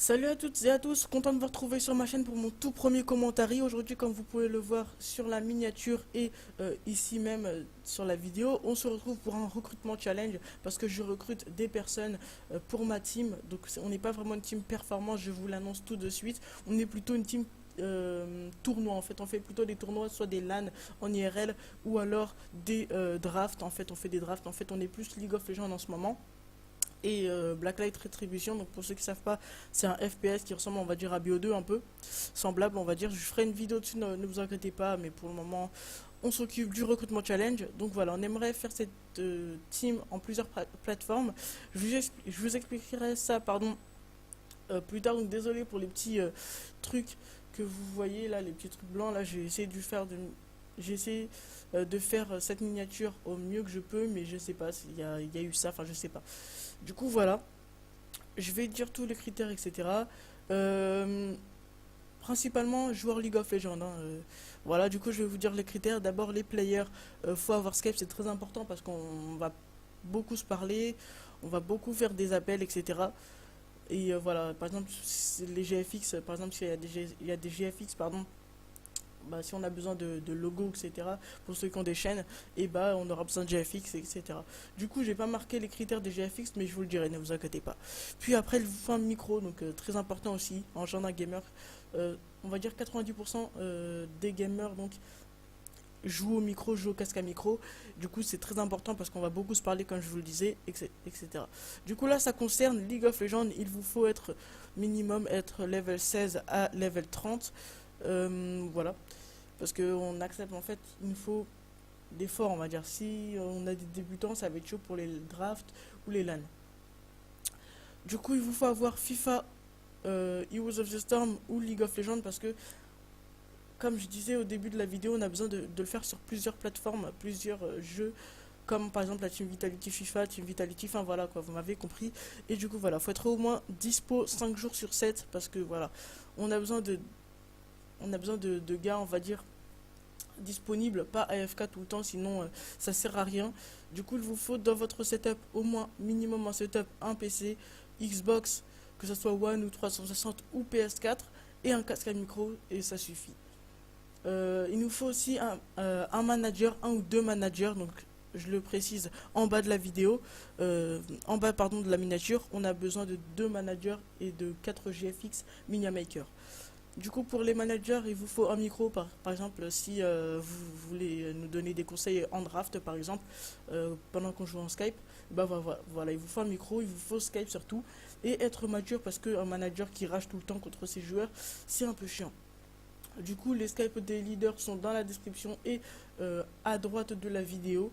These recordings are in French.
Salut à toutes et à tous, content de vous retrouver sur ma chaîne pour mon tout premier commentaire. Aujourd'hui, comme vous pouvez le voir sur la miniature et ici même sur la vidéo, on se retrouve pour un recrutement challenge parce que je recrute des personnes pour ma team. Donc on n'est pas vraiment une team performance, je vous l'annonce tout de suite. On est plutôt une team tournoi. En fait, on fait plutôt des tournois, soit des LAN en IRL ou alors des drafts. En fait, on fait des drafts. En fait, on est plus League of Legends en ce moment et Blacklight Retribution. Donc pour ceux qui savent pas, c'est un FPS qui ressemble, on va dire, à BO2, un peu semblable, on va dire. Je ferai une vidéo dessus, ne vous inquiétez pas, mais pour le moment on s'occupe du recrutement challenge. Donc voilà, on aimerait faire cette team en plusieurs plateformes. Je vous expliquerai ça, pardon, plus tard. Donc désolé pour les petits trucs que vous voyez là, les petits trucs blancs là. J'ai essayé de faire cette miniature au mieux que je peux, mais je sais pas s'il y a eu ça, enfin je sais pas. Du coup, voilà, je vais dire tous les critères, etc. Euh, Principalement joueur League of Legends, hein, voilà, du coup, je vais vous dire les critères. D'abord, les players, faut avoir Skype, c'est très important parce qu'on va beaucoup se parler, on va beaucoup faire des appels, etc. Et voilà, par exemple, les GFX, par exemple, s'il y a il y a des GFX, pardon, bah, si on a besoin de logos, etc., pour ceux qui ont des chaînes, et bah, on aura besoin de GFX, etc. Du coup, j'ai pas marqué les critères des GFX, mais je vous le dirai, ne vous inquiétez pas. Puis après, il vous faut un micro, donc très important aussi, en genre d'un gamer. On va dire 90% des gamers donc jouent au micro, jouent au casque à micro. Du coup, c'est très important parce qu'on va beaucoup se parler, comme je vous le disais, etc. Du coup, là, ça concerne League of Legends. Il vous faut être minimum être level 16 à level 30. Voilà, parce qu'on accepte, en fait, il nous faut des forts, on va dire. Si on a des débutants, ça va être chaud pour les drafts ou les LAN. Du coup, il vous faut avoir FIFA, Heroes of the Storm ou League of Legends parce que, comme je disais au début de la vidéo, on a besoin de le faire sur plusieurs plateformes, plusieurs jeux, comme par exemple la Team Vitality FIFA, Team Vitality, enfin voilà quoi, vous m'avez compris. Et du coup, voilà, faut être au moins dispo 5 jours sur 7 parce que voilà, on a besoin de, de gars, on va dire, disponible, pas AFK tout le temps, sinon ça sert à rien. Du coup, il vous faut dans votre setup au moins minimum un setup, un PC, Xbox, que ce soit One ou 360 ou PS4, et un casque à micro, et ça suffit. Il nous faut aussi un manager, un ou deux managers, donc je le précise en bas de la vidéo, en bas pardon de la miniature, on a besoin de deux managers et de 4 GFX MiniaMaker. Du coup, pour les managers, il vous faut un micro, par exemple, si vous voulez nous donner des conseils en draft, par exemple, pendant qu'on joue en Skype, bah voilà, il vous faut un micro, il vous faut Skype surtout, et être mature parce qu'un manager qui rage tout le temps contre ses joueurs, c'est un peu chiant. Du coup, les Skype des leaders sont dans la description et à droite de la vidéo.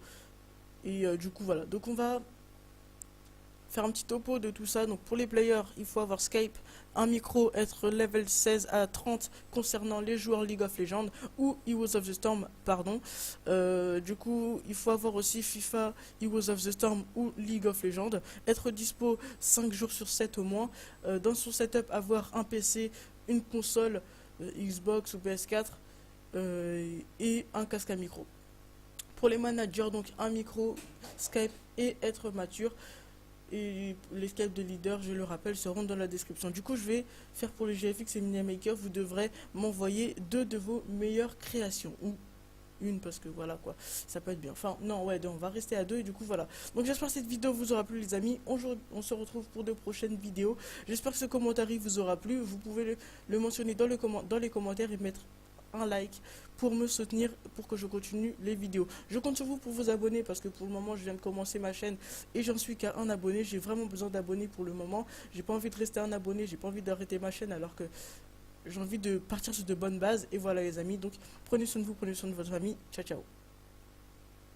Et du coup, voilà. Donc, on va faire un petit topo de tout ça. Donc pour les players, il faut avoir Skype, un micro, être level 16 à 30 concernant les joueurs League of Legends ou Heroes of the Storm, pardon. Du coup, il faut avoir aussi FIFA, Heroes of the Storm ou League of Legends. Être dispo 5 jours sur 7 au moins. Dans son setup, avoir un PC, une console Xbox ou PS4 et un casque à micro. Pour les managers, donc un micro, Skype et être mature. Et les Skype de leader, je le rappelle, seront dans la description. Du coup, je vais faire pour les GFX et MiniaMaker. Vous devrez m'envoyer deux de vos meilleures créations. Ou une, parce que voilà quoi, ça peut être bien. Enfin, non, ouais, donc on va rester à deux. Et du coup, voilà. Donc, j'espère que cette vidéo vous aura plu, les amis. On se retrouve pour de prochaines vidéos. J'espère que ce commentaire vous aura plu. Vous pouvez le mentionner dans les commentaires et mettre un like pour me soutenir pour que je continue les vidéos. Je compte sur vous pour vous abonner parce que pour le moment je viens de commencer ma chaîne et j'en suis qu'à un abonné. J'ai vraiment besoin d'abonnés pour le moment. J'ai pas envie de rester un abonné, j'ai pas envie d'arrêter ma chaîne alors que j'ai envie de partir sur de bonnes bases. Et voilà les amis, donc prenez soin de vous, prenez soin de votre famille. Ciao ciao.